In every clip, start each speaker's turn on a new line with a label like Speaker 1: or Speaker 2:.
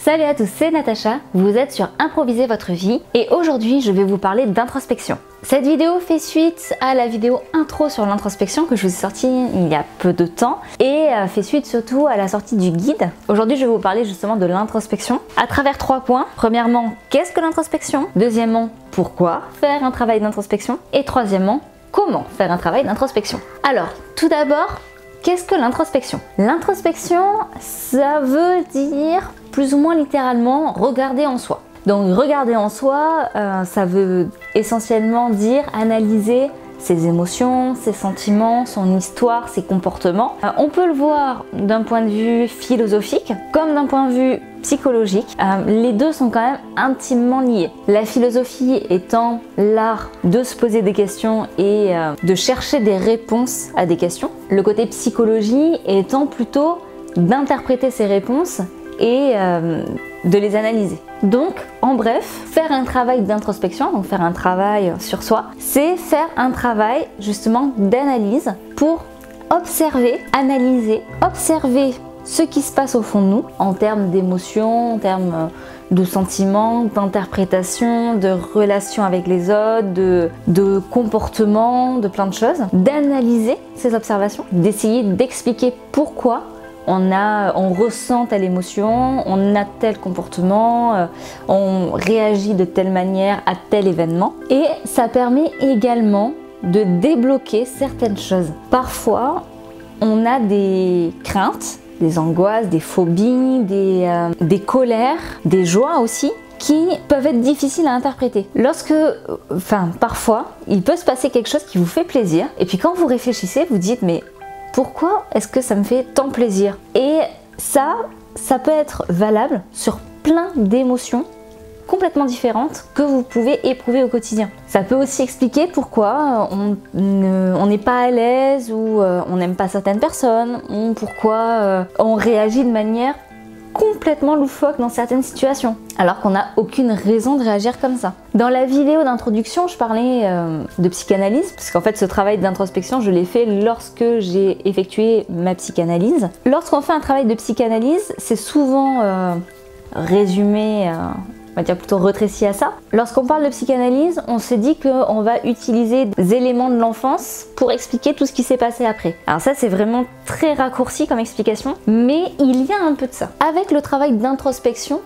Speaker 1: Salut à tous, c'est Natacha, vous êtes sur Improviser votre vie et aujourd'hui je vais vous parler d'introspection. Cette vidéo fait suite à la vidéo intro sur l'introspection que je vous ai sortie il y a peu de temps et fait suite surtout à la sortie du guide. Aujourd'hui je vais vous parler justement de l'introspection à travers 3 points. Premièrement, qu'est-ce que l'introspection? Deuxièmement, pourquoi faire un travail d'introspection? Et troisièmement, comment faire un travail d'introspection? Alors, tout d'abord, qu'est-ce que l'introspection? L'introspection, ça veut dire plus ou moins littéralement regarder en soi. Donc regarder en soi, ça veut essentiellement dire analyser ses émotions, ses sentiments, son histoire, ses comportements. On peut le voir d'un point de vue philosophique comme d'un point de vue psychologique. Les deux sont quand même intimement liés. La philosophie étant l'art de se poser des questions et de chercher des réponses à des questions. Le côté psychologie étant plutôt d'interpréter ces réponses et de les analyser. Donc, en bref, faire un travail d'introspection, donc faire un travail sur soi, c'est faire un travail justement d'analyse pour observer, analyser, observer ce qui se passe au fond de nous en termes d'émotions, en termes de sentiments, d'interprétation, de relations avec les autres, de comportements, de plein de choses, d'analyser ces observations, d'essayer d'expliquer pourquoi on ressent telle émotion, on a tel comportement, on réagit de telle manière à tel événement. Et ça permet également de débloquer certaines choses. Parfois, on a des craintes, des angoisses, des phobies, des colères, des joies aussi, qui peuvent être difficiles à interpréter. Parfois, il peut se passer quelque chose qui vous fait plaisir, et puis quand vous réfléchissez, vous dites mais pourquoi est-ce que ça me fait tant plaisir? Et ça peut être valable sur plein d'émotions complètement différentes que vous pouvez éprouver au quotidien. Ça peut aussi expliquer pourquoi on n'est pas à l'aise ou on n'aime pas certaines personnes, ou pourquoi on réagit de manière complètement loufoque dans certaines situations, alors qu'on n'a aucune raison de réagir comme ça. Dans la vidéo d'introduction, je parlais de psychanalyse, parce qu'en fait ce travail d'introspection, je l'ai fait lorsque j'ai effectué ma psychanalyse. Lorsqu'on fait un travail de psychanalyse, c'est souvent résumé, on va dire plutôt rétréci à ça. Lorsqu'on parle de psychanalyse, on se dit qu'on va utiliser des éléments de l'enfance pour expliquer tout ce qui s'est passé après. Alors ça, c'est vraiment très raccourci comme explication, mais il y a un peu de ça. Avec le travail d'introspection,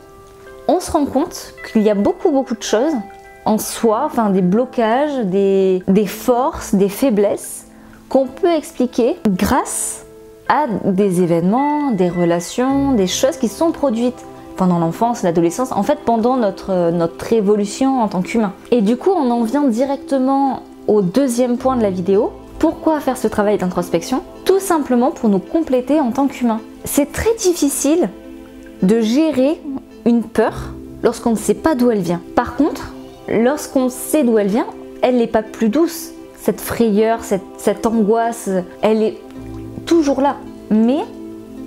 Speaker 1: on se rend compte qu'il y a beaucoup de choses en soi, enfin des blocages, des forces, des faiblesses qu'on peut expliquer grâce à des événements, des relations, des choses qui sont produites pendant l'enfance, l'adolescence, en fait pendant notre évolution en tant qu'humain. Et du coup, on en vient directement au deuxième point de la vidéo. Pourquoi faire ce travail d'introspection? Tout simplement pour nous compléter en tant qu'humain. C'est très difficile de gérer une peur lorsqu'on ne sait pas d'où elle vient. Par contre, lorsqu'on sait d'où elle vient, elle n'est pas plus douce. Cette frayeur, cette angoisse, elle est toujours là. Mais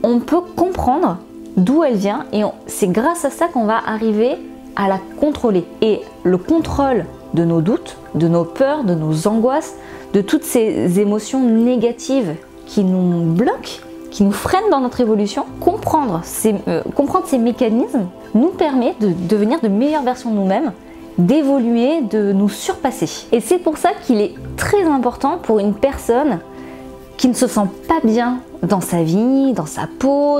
Speaker 1: on peut comprendre d'où elle vient et c'est grâce à ça qu'on va arriver à la contrôler. Et le contrôle de nos doutes, de nos peurs, de nos angoisses, de toutes ces émotions négatives qui nous bloquent, qui nous freinent dans notre évolution, comprendre ces mécanismes nous permet de devenir de meilleures versions de nous-mêmes, d'évoluer, de nous surpasser. Et c'est pour ça qu'il est très important pour une personne qui ne se sent pas bien dans sa vie, dans sa peau,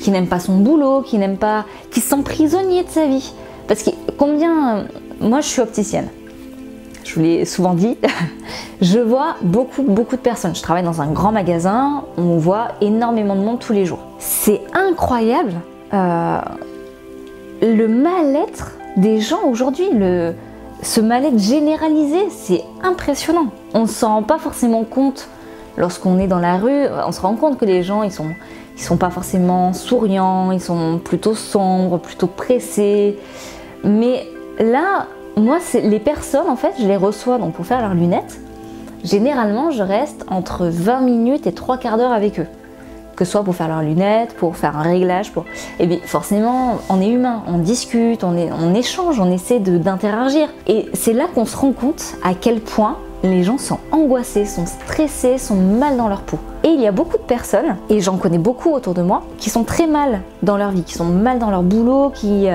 Speaker 1: qui n'aime pas son boulot, qui se sent prisonnier de sa vie. Parce que moi je suis opticienne, je vous l'ai souvent dit, je vois beaucoup de personnes. Je travaille dans un grand magasin, on voit énormément de monde tous les jours. C'est incroyable le mal-être des gens aujourd'hui, ce mal-être généralisé, c'est impressionnant. On ne s'en rend pas forcément compte. Lorsqu'on est dans la rue, on se rend compte que les gens, ils sont pas forcément souriants, ils sont plutôt sombres, plutôt pressés. Mais là, moi, les personnes, en fait, je les reçois donc pour faire leurs lunettes. Généralement, je reste entre 20 minutes et 3/4 d'heure avec eux. Que ce soit pour faire leurs lunettes, pour faire un réglage, Et bien, forcément, on est humain, on discute, on échange, on essaie d'interagir. Et c'est là qu'on se rend compte à quel point les gens sont angoissés, sont stressés, sont mal dans leur peau. Et il y a beaucoup de personnes, et j'en connais beaucoup autour de moi, qui sont très mal dans leur vie, qui sont mal dans leur boulot, qui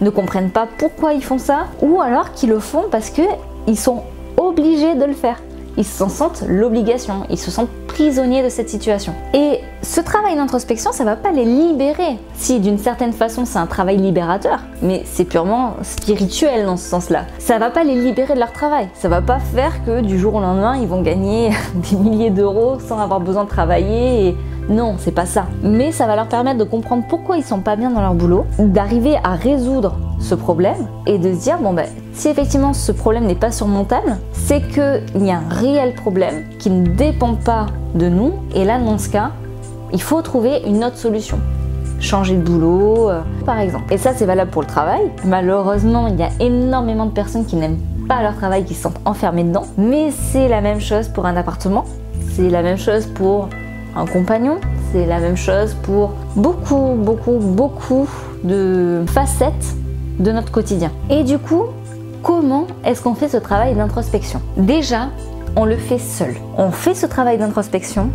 Speaker 1: ne comprennent pas pourquoi ils font ça, ou alors qui le font parce qu'ils sont obligés de le faire. Ils se sentent l'obligation, ils se sentent prisonniers de cette situation. Et ce travail d'introspection, ça va pas les libérer. Si d'une certaine façon c'est un travail libérateur, mais c'est purement spirituel dans ce sens-là. Ça va pas les libérer de leur travail. Ça va pas faire que du jour au lendemain ils vont gagner des milliers d'euros sans avoir besoin de travailler. Et non, c'est pas ça. Mais ça va leur permettre de comprendre pourquoi ils sont pas bien dans leur boulot, d'arriver à résoudre ce problème et de se dire bon ben si effectivement ce problème n'est pas surmontable, c'est qu'il y a un réel problème qui ne dépend pas de nous, et là dans ce cas il faut trouver une autre solution, changer de boulot par exemple. Et ça c'est valable pour le travail. Malheureusement il y a énormément de personnes qui n'aiment pas leur travail, qui se sentent enfermées dedans, mais c'est la même chose pour un appartement, c'est la même chose pour un compagnon, c'est la même chose pour beaucoup de facettes de notre quotidien. Et du coup, comment est-ce qu'on fait ce travail d'introspection? Déjà, on le fait seul. On fait ce travail d'introspection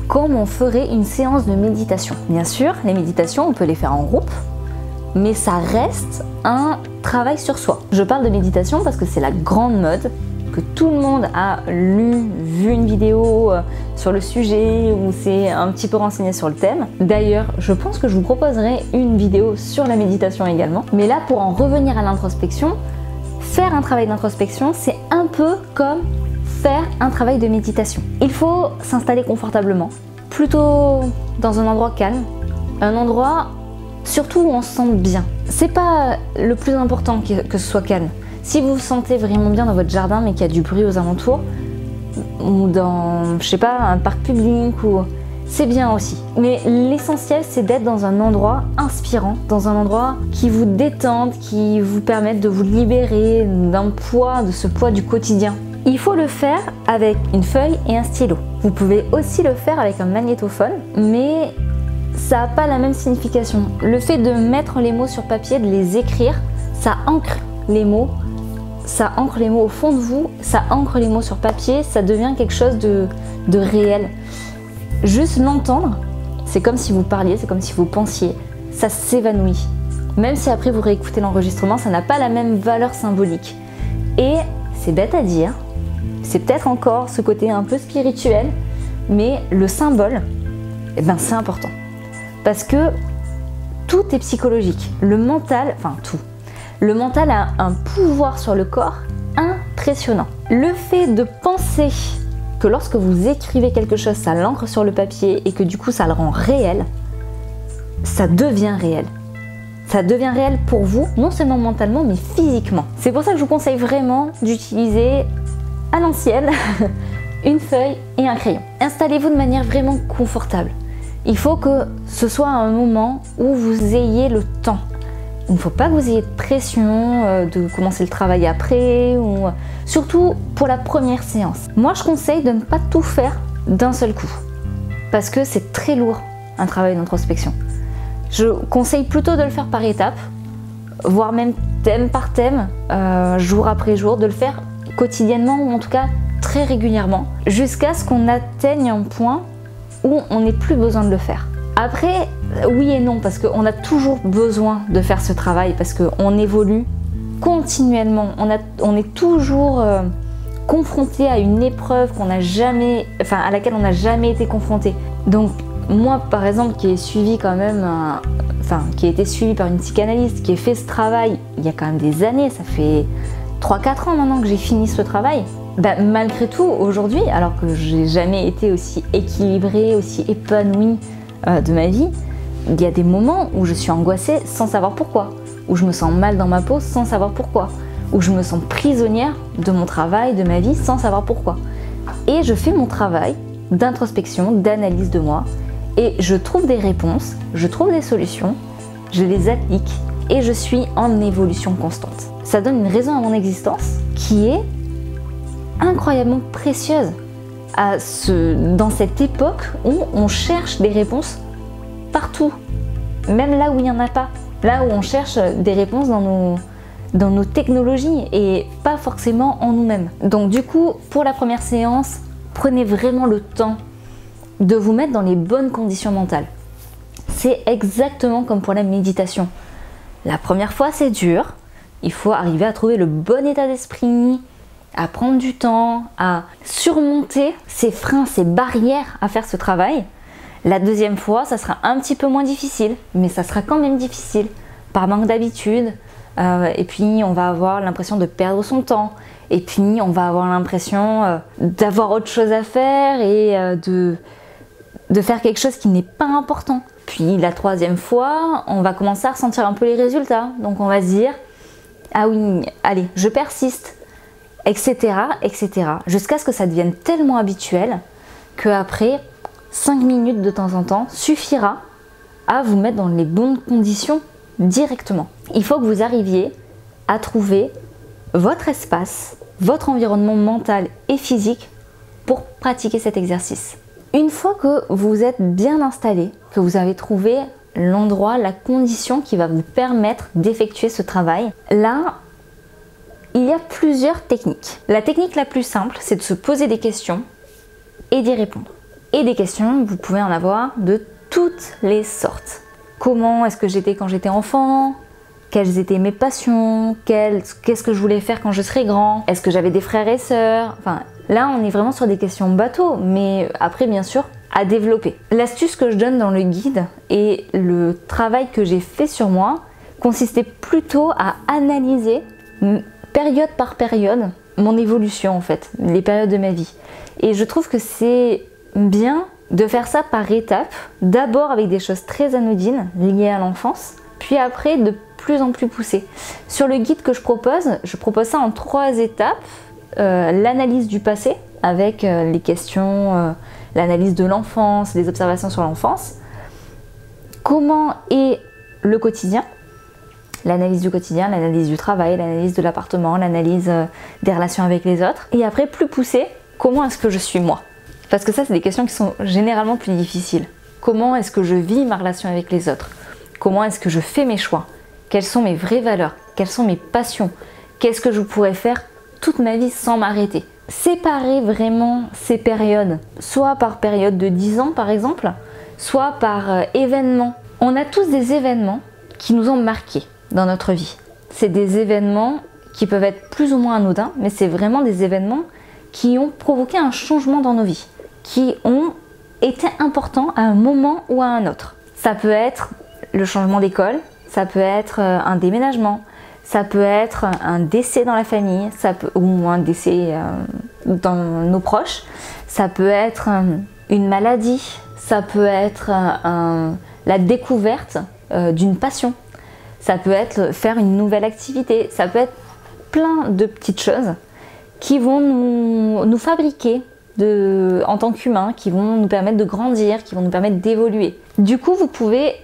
Speaker 1: comme on ferait une séance de méditation. Bien sûr, les méditations, on peut les faire en groupe, mais ça reste un travail sur soi. Je parle de méditation parce que c'est la grande mode, que tout le monde a lu, vu une vidéo sur le sujet ou s'est un petit peu renseigné sur le thème. D'ailleurs, je pense que je vous proposerai une vidéo sur la méditation également. Mais là, pour en revenir à l'introspection, faire un travail d'introspection, c'est un peu comme faire un travail de méditation. Il faut s'installer confortablement, plutôt dans un endroit calme, un endroit surtout où on se sente bien. C'est pas le plus important que ce soit calme. Si vous vous sentez vraiment bien dans votre jardin mais qu'il y a du bruit aux alentours, ou dans, je sais pas, un parc public, ou c'est bien aussi. Mais l'essentiel c'est d'être dans un endroit inspirant, dans un endroit qui vous détende, qui vous permette de vous libérer d'un poids, de ce poids du quotidien. Il faut le faire avec une feuille et un stylo. Vous pouvez aussi le faire avec un magnétophone, mais ça n'a pas la même signification. Le fait de mettre les mots sur papier, de les écrire, ça ancre les mots. Ça ancre les mots au fond de vous, ça ancre les mots sur papier, ça devient quelque chose de réel. Juste l'entendre, c'est comme si vous parliez, c'est comme si vous pensiez, ça s'évanouit. Même si après vous réécoutez l'enregistrement, ça n'a pas la même valeur symbolique. Et c'est bête à dire, c'est peut-être encore ce côté un peu spirituel, mais le symbole, eh ben, c'est important. Parce que tout est psychologique, le mental, enfin tout. Le mental a un pouvoir sur le corps impressionnant. Le fait de penser que lorsque vous écrivez quelque chose, ça l'ancre sur le papier et que du coup ça le rend réel, ça devient réel. Ça devient réel pour vous, non seulement mentalement, mais physiquement. C'est pour ça que je vous conseille vraiment d'utiliser à l'ancienne une feuille et un crayon. Installez-vous de manière vraiment confortable. Il faut que ce soit un moment où vous ayez le temps. Il ne faut pas que vous ayez de pression de commencer le travail après, ou surtout pour la première séance. Moi, je conseille de ne pas tout faire d'un seul coup, parce que c'est très lourd un travail d'introspection. Je conseille plutôt de le faire par étapes, voire même thème par thème, jour après jour, de le faire quotidiennement ou en tout cas très régulièrement, jusqu'à ce qu'on atteigne un point où on n'ait plus besoin de le faire. Après, oui et non, parce qu'on a toujours besoin de faire ce travail, parce qu'on évolue continuellement, on est toujours confronté à une épreuve à laquelle on n'a jamais été confronté. Donc moi par exemple, qui ai suivi quand même, qui a été suivi par une psychanalyste, qui a fait ce travail il y a quand même des années, ça fait 3-4 ans maintenant que j'ai fini ce travail. Malgré tout, aujourd'hui, alors que j'ai jamais été aussi équilibrée, aussi épanouie de ma vie, il y a des moments où je suis angoissée sans savoir pourquoi, où je me sens mal dans ma peau sans savoir pourquoi, où je me sens prisonnière de mon travail, de ma vie sans savoir pourquoi. Et je fais mon travail d'introspection, d'analyse de moi, et je trouve des réponses, je trouve des solutions, je les applique et je suis en évolution constante. Ça donne une raison à mon existence qui est incroyablement précieuse dans cette époque où on cherche des réponses partout, même là où il n'y en a pas, là où on cherche des réponses dans nos technologies et pas forcément en nous-mêmes. Donc du coup, pour la première séance, prenez vraiment le temps de vous mettre dans les bonnes conditions mentales. C'est exactement comme pour la méditation. La première fois, c'est dur. Il faut arriver à trouver le bon état d'esprit, à prendre du temps, à surmonter ces freins, ces barrières à faire ce travail. La deuxième fois, ça sera un petit peu moins difficile, mais ça sera quand même difficile, par manque d'habitude. Et puis, on va avoir l'impression de perdre son temps. Et puis, on va avoir l'impression d'avoir autre chose à faire et de faire quelque chose qui n'est pas important. Puis, la troisième fois, on va commencer à ressentir un peu les résultats. Donc, on va se dire, ah oui, allez, je persiste, etc., etc. Jusqu'à ce que ça devienne tellement habituel qu'après, 5 minutes de temps en temps suffira à vous mettre dans les bonnes conditions directement. Il faut que vous arriviez à trouver votre espace, votre environnement mental et physique pour pratiquer cet exercice. Une fois que vous êtes bien installé, que vous avez trouvé l'endroit, la condition qui va vous permettre d'effectuer ce travail, là, il y a plusieurs techniques. La technique la plus simple, c'est de se poser des questions et d'y répondre. Et des questions, vous pouvez en avoir de toutes les sortes. Comment est-ce que j'étais quand j'étais enfant? Quelles étaient mes passions? Qu'est-ce que je voulais faire quand je serais grand? Est-ce que j'avais des frères et sœurs? Enfin, là, on est vraiment sur des questions bateau, mais après, bien sûr, à développer. L'astuce que je donne dans le guide et le travail que j'ai fait sur moi consistait plutôt à analyser période par période mon évolution en fait, les périodes de ma vie. Et je trouve que c'est bien de faire ça par étapes, d'abord avec des choses très anodines liées à l'enfance, puis après de plus en plus poussées. Sur le guide que je propose ça en 3 étapes. L'analyse du passé avec les questions, l'analyse de l'enfance, les observations sur l'enfance. Comment est le quotidien? L'analyse du quotidien, l'analyse du travail, l'analyse de l'appartement, l'analyse des relations avec les autres. Et après, plus poussé, comment est-ce que je suis moi? Parce que ça, c'est des questions qui sont généralement plus difficiles. Comment est-ce que je vis ma relation avec les autres? Comment est-ce que je fais mes choix? Quelles sont mes vraies valeurs? Quelles sont mes passions? Qu'est-ce que je pourrais faire toute ma vie sans m'arrêter? Séparer vraiment ces périodes, soit par période de 10 ans par exemple, soit par événements. On a tous des événements qui nous ont marqués dans notre vie. C'est des événements qui peuvent être plus ou moins anodins, mais c'est vraiment des événements qui ont provoqué un changement dans nos vies, qui ont été importants à un moment ou à un autre. Ça peut être le changement d'école, ça peut être un déménagement, ça peut être un décès dans la famille, ou un décès dans nos proches, ça peut être une maladie, ça peut être la découverte d'une passion, ça peut être faire une nouvelle activité, ça peut être plein de petites choses qui vont nous fabriquer en tant qu'humains, qui vont nous permettre de grandir, qui vont nous permettre d'évoluer. Du coup, vous pouvez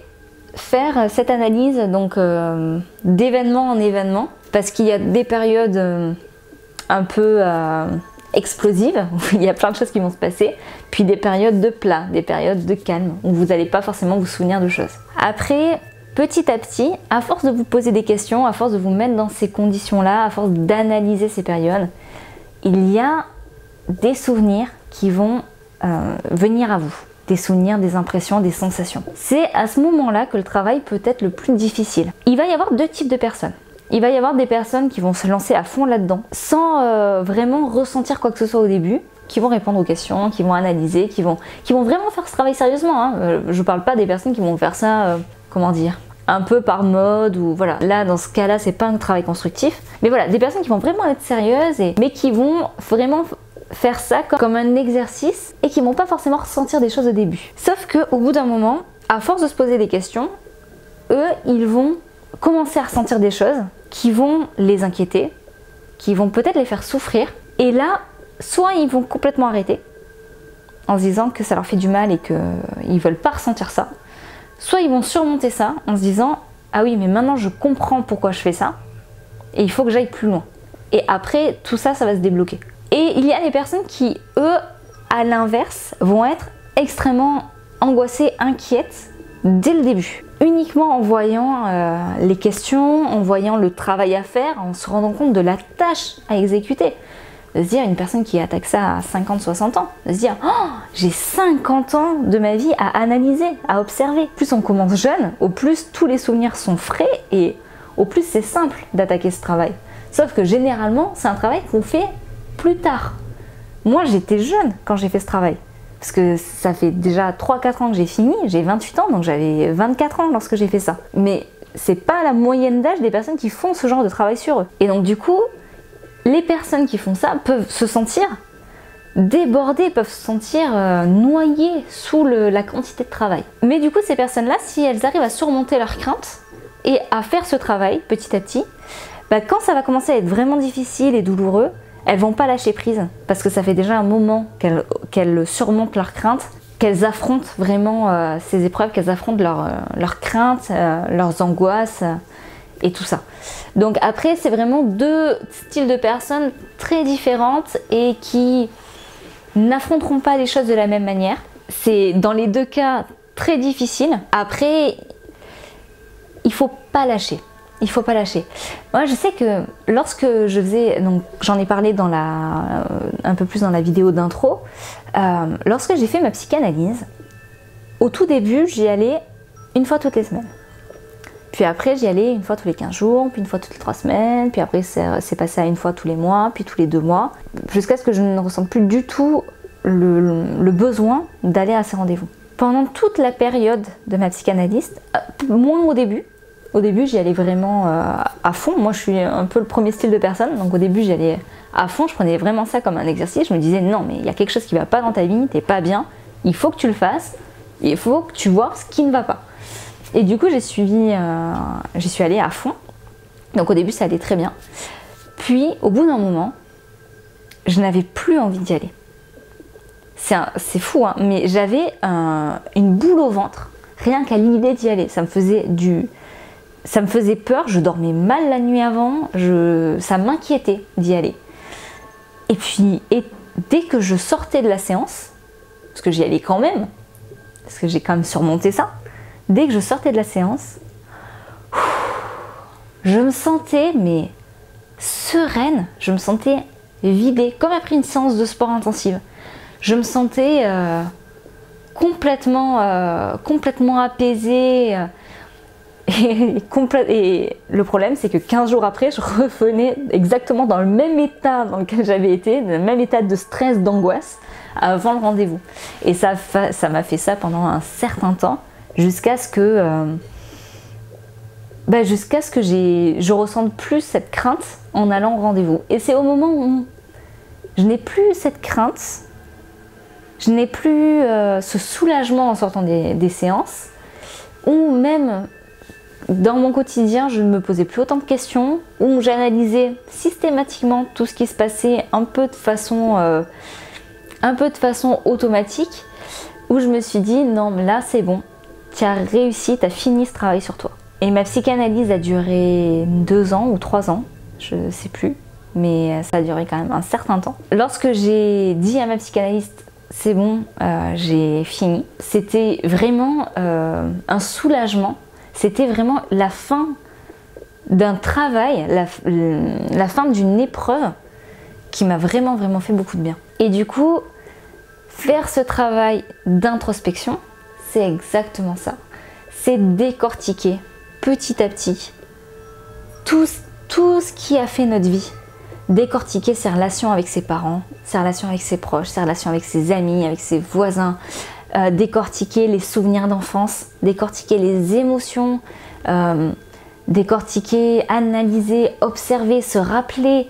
Speaker 1: faire cette analyse donc d'événement en événement, parce qu'il y a des périodes un peu explosives, où il y a plein de choses qui vont se passer, puis des périodes de plat, des périodes de calme, où vous n'allez pas forcément vous souvenir de choses. Après, petit à petit, à force de vous poser des questions, à force de vous mettre dans ces conditions-là, à force d'analyser ces périodes, il y a des souvenirs qui vont venir à vous. Des souvenirs, des impressions, des sensations. C'est à ce moment-là que le travail peut être le plus difficile. Il va y avoir 2 types de personnes. Il va y avoir des personnes qui vont se lancer à fond là-dedans, sans vraiment ressentir quoi que ce soit au début, qui vont répondre aux questions, qui vont analyser, qui vont vraiment faire ce travail sérieusement. Hein. Je parle pas des personnes qui vont faire ça, comment dire, un peu par mode, ou voilà. Là, dans ce cas-là, c'est pas un travail constructif. Mais voilà, des personnes qui vont vraiment être sérieuses, mais qui vont vraiment faire ça comme un exercice et qui vont pas forcément ressentir des choses au début. Sauf qu'au bout d'un moment, à force de se poser des questions, eux, ils vont commencer à ressentir des choses qui vont les inquiéter, qui vont peut-être les faire souffrir. Et là, soit ils vont complètement arrêter en se disant que ça leur fait du mal et qu'ils veulent pas ressentir ça, soit ils vont surmonter ça en se disant « Ah oui, mais maintenant je comprends pourquoi je fais ça et il faut que j'aille plus loin. » Et après, tout ça, ça va se débloquer. Et il y a des personnes qui, eux, à l'inverse, vont être extrêmement angoissées, inquiètes dès le début. Uniquement en voyant les questions, en voyant le travail à faire, en se rendant compte de la tâche à exécuter. De se dire, une personne qui attaque ça à 50-60 ans, de se dire, oh, j'ai 50 ans de ma vie à analyser, à observer. Plus on commence jeune, au plus tous les souvenirs sont frais et au plus c'est simple d'attaquer ce travail. Sauf que généralement, c'est un travail qu'on fait plus tard. Moi, j'étais jeune quand j'ai fait ce travail. Parce que ça fait déjà 3-4 ans que j'ai fini, j'ai 28 ans, donc j'avais 24 ans lorsque j'ai fait ça. Mais c'est pas la moyenne d'âge des personnes qui font ce genre de travail sur eux. Et donc du coup, les personnes qui font ça peuvent se sentir débordées, peuvent se sentir noyées sous la quantité de travail. Mais du coup, ces personnes-là, si elles arrivent à surmonter leurs craintes et à faire ce travail petit à petit, bah, quand ça va commencer à être vraiment difficile et douloureux, elles vont pas lâcher prise parce que ça fait déjà un moment qu'elles surmontent leurs craintes, qu'elles affrontent vraiment ces épreuves, qu'elles affrontent leurs craintes, leurs angoisses et tout ça. Donc après, c'est vraiment deux styles de personnes très différentes et qui n'affronteront pas les choses de la même manière. C'est dans les deux cas très difficile. Après, il faut pas lâcher. Il faut pas lâcher. Moi, je sais que lorsque je faisais, donc j'en ai parlé dans un peu plus dans la vidéo d'intro, lorsque j'ai fait ma psychanalyse, au tout début, j'y allais une fois toutes les semaines. Puis après, j'y allais une fois tous les 15 jours, puis une fois toutes les 3 semaines, puis après, c'est passé à une fois tous les mois, puis tous les 2 mois, jusqu'à ce que je ne ressente plus du tout le besoin d'aller à ces rendez-vous. Pendant toute la période de ma psychanalyste, moins au début. Au début, j'y allais vraiment à fond. Moi, je suis un peu le premier style de personne. Donc au début, j'y allais à fond. Je prenais vraiment ça comme un exercice. Je me disais, non, mais il y a quelque chose qui ne va pas dans ta vie. T'es pas bien. Il faut que tu le fasses. Il faut que tu vois ce qui ne va pas. Et du coup, j'y suis allée à fond. Donc au début, ça allait très bien. Puis, au bout d'un moment, je n'avais plus envie d'y aller. C'est fou, hein, mais j'avais une boule au ventre. Rien qu'à l'idée d'y aller. Ça me faisait peur, je dormais mal la nuit avant, ça m'inquiétait d'y aller. Et puis, dès que je sortais de la séance, parce que j'y allais quand même, parce que j'ai quand même surmonté ça, dès que je sortais de la séance, je me sentais mais sereine, je me sentais vidée, comme après une séance de sport intensive. Je me sentais complètement apaisée. Et le problème, c'est que 15 jours après, je revenais exactement dans le même état dans lequel j'avais été, dans le même état de stress, d'angoisse, avant le rendez-vous. Et ça m'a fait ça pendant un certain temps, jusqu'à ce que je ressente plus cette crainte en allant au rendez-vous. Et c'est au moment où je n'ai plus cette crainte, je n'ai plus ce soulagement en sortant des séances, ou même dans mon quotidien, je ne me posais plus autant de questions, où j'analysais systématiquement tout ce qui se passait un peu de façon automatique, où je me suis dit non, mais là c'est bon, tu as réussi, tu as fini ce travail sur toi. Et ma psychanalyse a duré 2 ans ou 3 ans, je ne sais plus, mais ça a duré quand même un certain temps. Lorsque j'ai dit à ma psychanalyste c'est bon, j'ai fini, c'était vraiment un soulagement. C'était vraiment la fin d'un travail, la fin d'une épreuve qui m'a vraiment fait beaucoup de bien. Et du coup, faire ce travail d'introspection, c'est exactement ça. C'est décortiquer petit à petit tout ce qui a fait notre vie. Décortiquer ses relations avec ses parents, ses relations avec ses proches, ses relations avec ses amis, avec ses voisins, décortiquer les souvenirs d'enfance, décortiquer les émotions, décortiquer, analyser, observer, se rappeler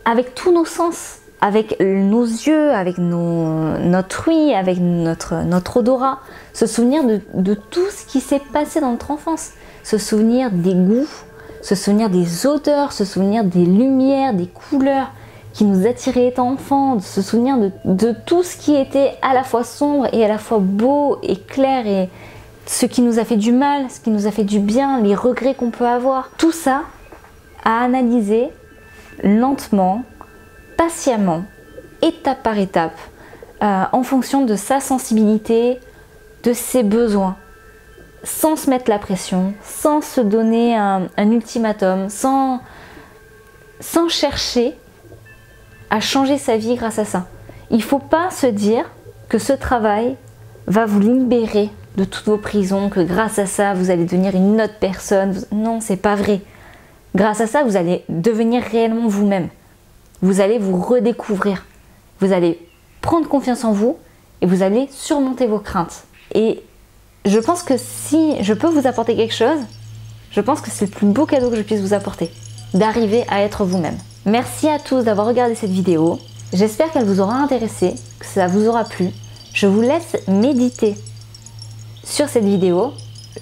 Speaker 1: avec tous nos sens, avec nos yeux, avec notre ouïe, avec notre odorat, se souvenir de tout ce qui s'est passé dans notre enfance, se souvenir des goûts, se souvenir des odeurs, se souvenir des lumières, des couleurs qui nous attiraient étant enfants, de se souvenir de tout ce qui était à la fois sombre et à la fois beau et clair, et ce qui nous a fait du mal, ce qui nous a fait du bien, les regrets qu'on peut avoir. Tout ça à analyser lentement, patiemment, étape par étape, en fonction de sa sensibilité, de ses besoins, sans se mettre la pression, sans se donner un ultimatum, sans chercher à changer sa vie grâce à ça. Il ne faut pas se dire que ce travail va vous libérer de toutes vos prisons, que grâce à ça, vous allez devenir une autre personne. Non, c'est pas vrai. Grâce à ça, vous allez devenir réellement vous-même. Vous allez vous redécouvrir. Vous allez prendre confiance en vous et vous allez surmonter vos craintes. Et je pense que si je peux vous apporter quelque chose, je pense que c'est le plus beau cadeau que je puisse vous apporter. D'arriver à être vous-même. Merci à tous d'avoir regardé cette vidéo. J'espère qu'elle vous aura intéressé, que ça vous aura plu. Je vous laisse méditer sur cette vidéo.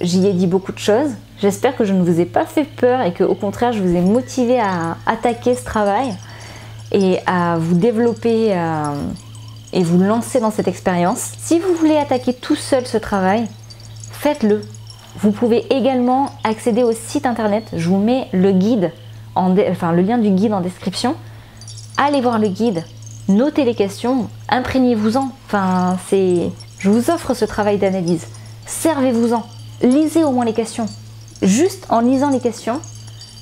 Speaker 1: J'y ai dit beaucoup de choses. J'espère que je ne vous ai pas fait peur et que au contraire je vous ai motivé à attaquer ce travail et à vous développer et vous lancer dans cette expérience. Si vous voulez attaquer tout seul ce travail, faites-le. Vous pouvez également accéder au site internet. Je vous mets le guide, le lien du guide en description. Allez voir le guide, notez les questions, imprégnez-vous-en. Je vous offre ce travail d'analyse. Servez-vous-en. Lisez au moins les questions. Juste en lisant les questions,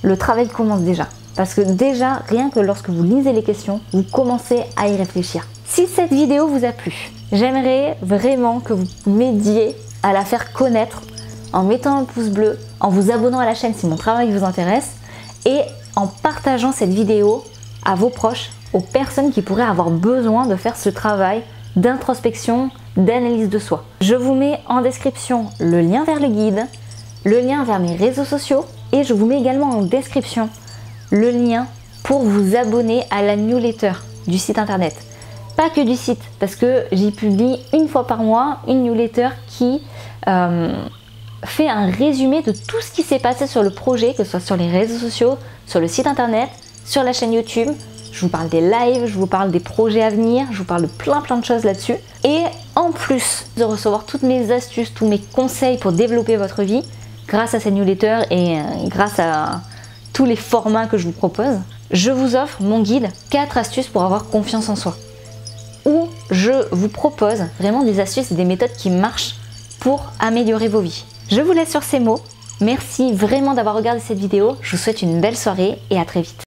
Speaker 1: le travail commence déjà. Parce que déjà, rien que lorsque vous lisez les questions, vous commencez à y réfléchir. Si cette vidéo vous a plu, j'aimerais vraiment que vous m'aidiez à la faire connaître en mettant un pouce bleu, en vous abonnant à la chaîne si mon travail vous intéresse et en partageant cette vidéo à vos proches, aux personnes qui pourraient avoir besoin de faire ce travail d'introspection, d'analyse de soi. Je vous mets en description le lien vers le guide, le lien vers mes réseaux sociaux et je vous mets également en description le lien pour vous abonner à la newsletter du site internet. Pas que du site, parce que j'y publie une fois par mois une newsletter qui fait un résumé de tout ce qui s'est passé sur le projet, que ce soit sur les réseaux sociaux, sur le site internet, sur la chaîne YouTube. Je vous parle des lives, je vous parle des projets à venir, je vous parle de plein de choses là-dessus. Et en plus de recevoir toutes mes astuces, tous mes conseils pour développer votre vie, grâce à cette newsletter et grâce à tous les formats que je vous propose, je vous offre mon guide 4 astuces pour avoir confiance en soi. Où je vous propose vraiment des astuces et des méthodes qui marchent pour améliorer vos vies. Je vous laisse sur ces mots. Merci vraiment d'avoir regardé cette vidéo. Je vous souhaite une belle soirée et à très vite.